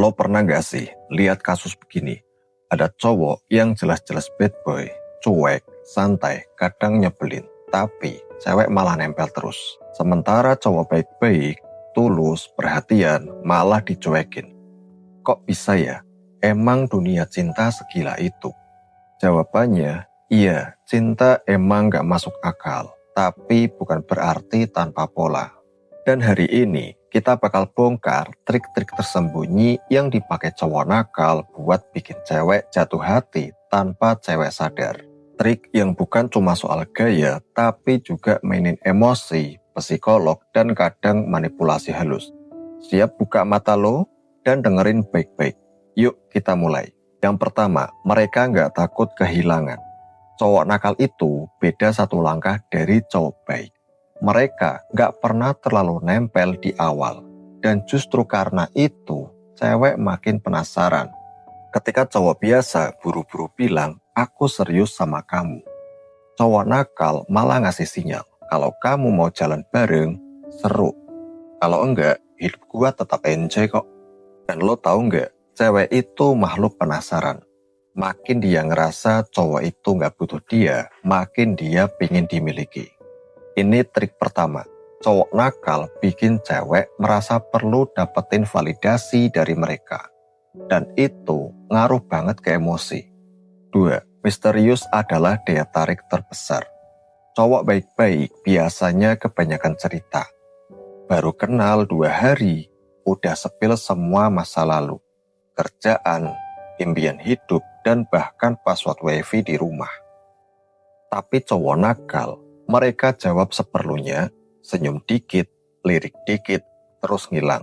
Lo pernah gak sih lihat kasus begini? Ada cowok yang jelas-jelas bad boy, cuek, santai, kadang nyebelin, tapi cewek malah nempel terus. Sementara cowok baik-baik, tulus, perhatian, malah dicuekin. Kok bisa ya? Emang dunia cinta segila itu? Jawabannya, iya, cinta emang gak masuk akal, tapi bukan berarti tanpa pola. Dan hari ini, kita bakal bongkar trik-trik tersembunyi yang dipakai cowok nakal buat bikin cewek jatuh hati tanpa cewek sadar. Trik yang bukan cuma soal gaya, tapi juga mainin emosi, psikolog, dan kadang manipulasi halus. Siap buka mata lo dan dengerin baik-baik. Yuk kita mulai. Yang pertama, mereka nggak takut kehilangan. Cowok nakal itu beda satu langkah dari cowok baik. Mereka gak pernah terlalu nempel di awal. Dan justru karena itu, cewek makin penasaran. Ketika cowok biasa buru-buru bilang, aku serius sama kamu. Cowok nakal malah ngasih sinyal, kalau kamu mau jalan bareng, seru. Kalau enggak, hidup gua tetap enjoy kok. Dan lo tahu enggak, cewek itu makhluk penasaran. Makin dia ngerasa cowok itu gak butuh dia, makin dia pingin dimiliki. Ini trik pertama, cowok nakal bikin cewek merasa perlu dapetin validasi dari mereka. Dan itu ngaruh banget ke emosi. 2. Misterius adalah daya tarik terbesar. Cowok baik-baik biasanya kebanyakan cerita. Baru kenal 2 hari, udah spill semua masa lalu. Kerjaan, impian hidup, dan bahkan password wifi di rumah. Tapi cowok nakal, mereka jawab seperlunya, senyum dikit, lirik dikit, terus ngilang.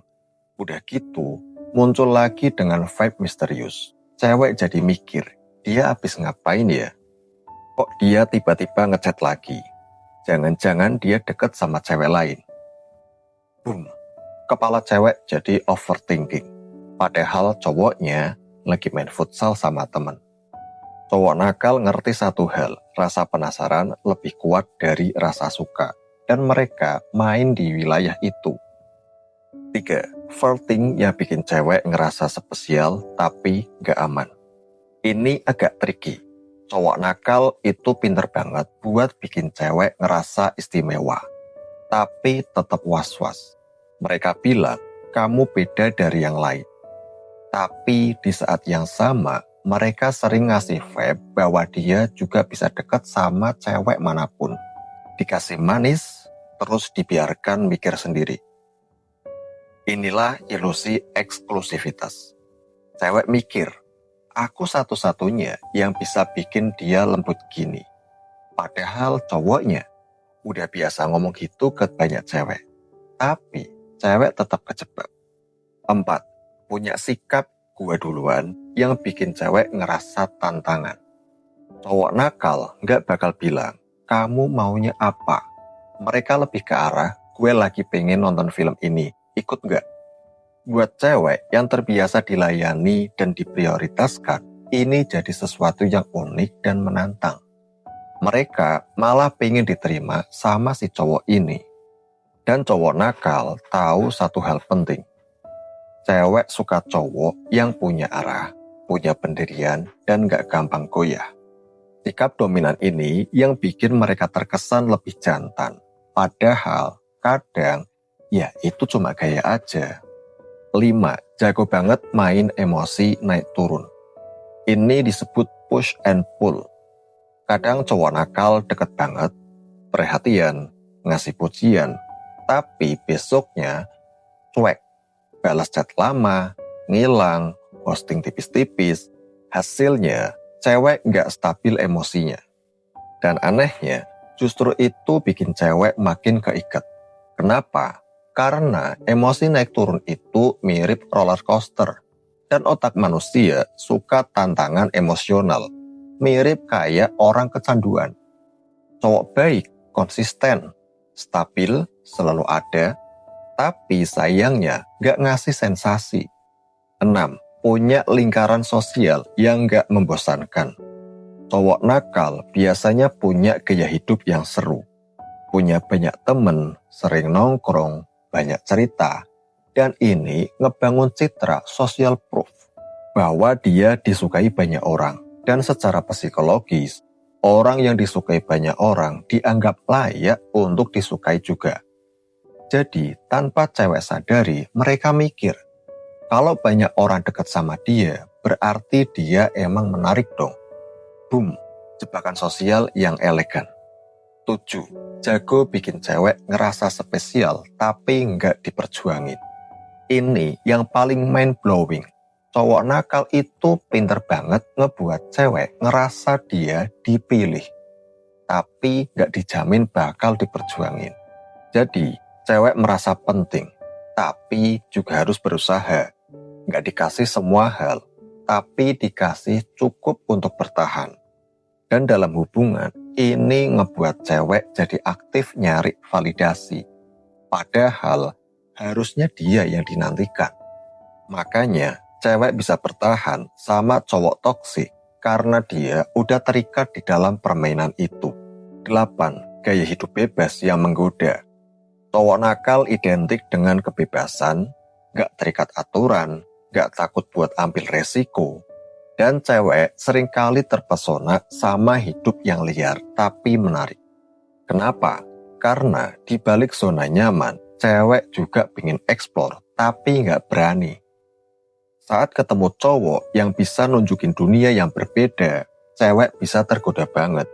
Udah gitu, muncul lagi dengan vibe misterius. Cewek jadi mikir, dia habis ngapain ya? Kok dia tiba-tiba ngechat lagi? Jangan-jangan dia deket sama cewek lain. Boom, kepala cewek jadi overthinking. Padahal cowoknya lagi main futsal sama temen. Cowok nakal ngerti satu hal, rasa penasaran lebih kuat dari rasa suka. Dan mereka main di wilayah itu. 3. Flirting yang bikin cewek ngerasa spesial tapi gak aman. Ini agak tricky. Cowok nakal itu pinter banget buat bikin cewek ngerasa istimewa. Tapi tetap was-was. Mereka bilang, kamu beda dari yang lain. Tapi di saat yang sama, mereka sering ngasih vibe bahwa dia juga bisa deket sama cewek manapun. Dikasih manis, terus dibiarkan mikir sendiri. Inilah ilusi eksklusivitas. Cewek mikir, aku satu-satunya yang bisa bikin dia lembut gini. Padahal cowoknya udah biasa ngomong gitu ke banyak cewek. Tapi cewek tetap kejebak. 4. Punya sikap gua duluan yang bikin cewek ngerasa tantangan. Cowok nakal gak bakal bilang, kamu maunya apa? Mereka lebih ke arah, gue lagi pengen nonton film ini, ikut gak? Buat cewek yang terbiasa dilayani dan diprioritaskan, ini jadi sesuatu yang unik dan menantang. Mereka malah pengen diterima sama si cowok ini. Dan cowok nakal tahu satu hal penting. Cewek suka cowok yang punya arah, punya pendirian, dan gak gampang goyah. Sikap dominan ini yang bikin mereka terkesan lebih jantan. Padahal, kadang, ya itu cuma gaya aja. 5. Jago banget main emosi naik turun. Ini disebut push and pull. Kadang cowok nakal deket banget, perhatian, ngasih pujian, tapi besoknya cuek. Balas chat lama, ngilang, posting tipis-tipis, hasilnya cewek gak stabil emosinya. Dan anehnya, justru itu bikin cewek makin keikat. Kenapa? Karena emosi naik turun itu mirip roller coaster. Dan otak manusia suka tantangan emosional, mirip kayak orang kecanduan. Cowok baik, konsisten, stabil, selalu ada, tapi sayangnya gak ngasih sensasi. 6. Punya lingkaran sosial yang gak membosankan. Cowok nakal biasanya punya gaya hidup yang seru. Punya banyak temen, sering nongkrong, banyak cerita. Dan ini ngebangun citra social proof bahwa dia disukai banyak orang. Dan secara psikologis, orang yang disukai banyak orang dianggap layak untuk disukai juga. Jadi tanpa cewek sadari, mereka mikir, kalau banyak orang dekat sama dia, berarti dia emang menarik dong. Boom, jebakan sosial yang elegan. 7. Jago bikin cewek ngerasa spesial tapi nggak diperjuangin. Ini yang paling mind-blowing. Cowok nakal itu pinter banget ngebuat cewek ngerasa dia dipilih. Tapi nggak dijamin bakal diperjuangin. Jadi, cewek merasa penting, tapi juga harus berusaha. Nggak dikasih semua hal, tapi dikasih cukup untuk bertahan. Dan dalam hubungan, ini ngebuat cewek jadi aktif nyari validasi. Padahal, harusnya dia yang dinantikan. Makanya, cewek bisa bertahan sama cowok toksik karena dia udah terikat di dalam permainan itu. 8. Gaya hidup bebas yang menggoda. Cowok nakal identik dengan kebebasan, gak terikat aturan, gak takut buat ambil resiko. Dan cewek seringkali terpesona sama hidup yang liar tapi menarik. Kenapa? Karena di balik zona nyaman, cewek juga pengen eksplor tapi gak berani. Saat ketemu cowok yang bisa nunjukin dunia yang berbeda, cewek bisa tergoda banget.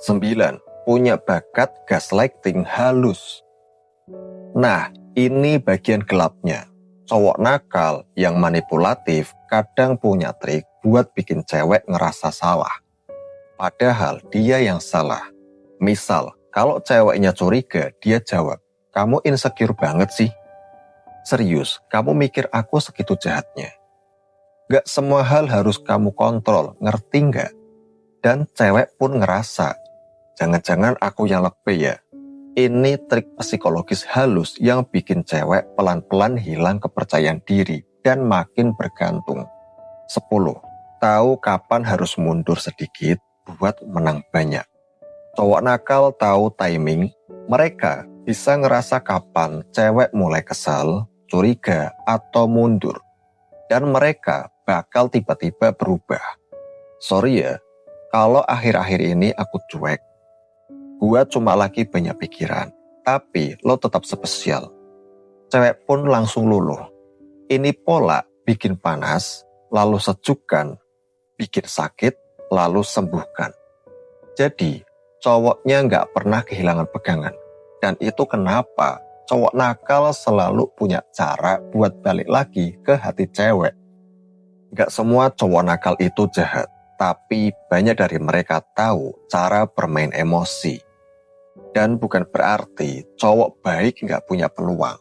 9. Punya bakat gaslighting halus. Nah, ini bagian gelapnya. Cowok nakal yang manipulatif kadang punya trik buat bikin cewek ngerasa salah. Padahal dia yang salah. Misal, kalau ceweknya curiga, dia jawab, "Kamu insecure banget sih. Serius, kamu mikir aku segitu jahatnya? Gak semua hal harus kamu kontrol, ngerti gak?" Dan cewek pun ngerasa, jangan-jangan aku yang lebih ya. Ini trik psikologis halus yang bikin cewek pelan-pelan hilang kepercayaan diri dan makin bergantung. 10. Tahu kapan harus mundur sedikit buat menang banyak. Cowok nakal tahu timing, mereka bisa ngerasa kapan cewek mulai kesal, curiga, atau mundur. Dan mereka bakal tiba-tiba berubah. Sorry ya, kalau akhir-akhir ini aku cuek. Gua cuma lagi banyak pikiran, tapi lo tetap spesial. Cewek pun langsung luluh. Ini pola bikin panas, lalu sejukkan, bikin sakit, lalu sembuhkan. Jadi, cowoknya nggak pernah kehilangan pegangan. Dan itu kenapa cowok nakal selalu punya cara buat balik lagi ke hati cewek. Nggak semua cowok nakal itu jahat, tapi banyak dari mereka tahu cara bermain emosi. Dan bukan berarti cowok baik nggak punya peluang.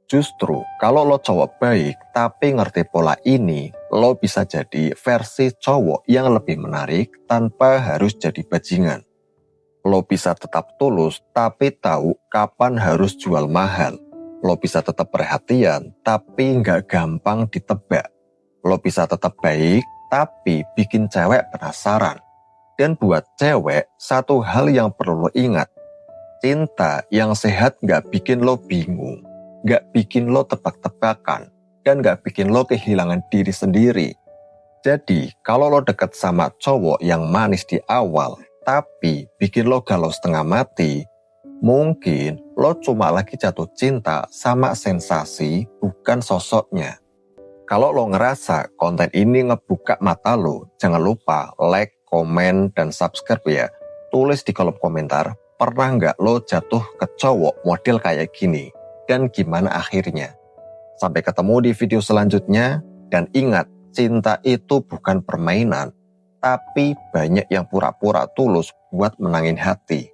Justru, kalau lo cowok baik tapi ngerti pola ini, lo bisa jadi versi cowok yang lebih menarik tanpa harus jadi bajingan. Lo bisa tetap tulus tapi tahu kapan harus jual mahal. Lo bisa tetap perhatian tapi nggak gampang ditebak. Lo bisa tetap baik tapi bikin cewek penasaran. Dan buat cewek, satu hal yang perlu lo ingat. Cinta yang sehat gak bikin lo bingung, gak bikin lo tebak-tebakan, dan gak bikin lo kehilangan diri sendiri. Jadi, kalau lo deket sama cowok yang manis di awal, tapi bikin lo galau setengah mati, mungkin lo cuma lagi jatuh cinta sama sensasi, bukan sosoknya. Kalau lo ngerasa konten ini ngebuka mata lo, jangan lupa like, komen, dan subscribe ya. Tulis di kolom komentar, pernah nggak lo jatuh ke cowok model kayak gini? Dan gimana akhirnya? Sampai ketemu di video selanjutnya, dan ingat, cinta itu bukan permainan, tapi banyak yang pura-pura tulus buat menangin hati.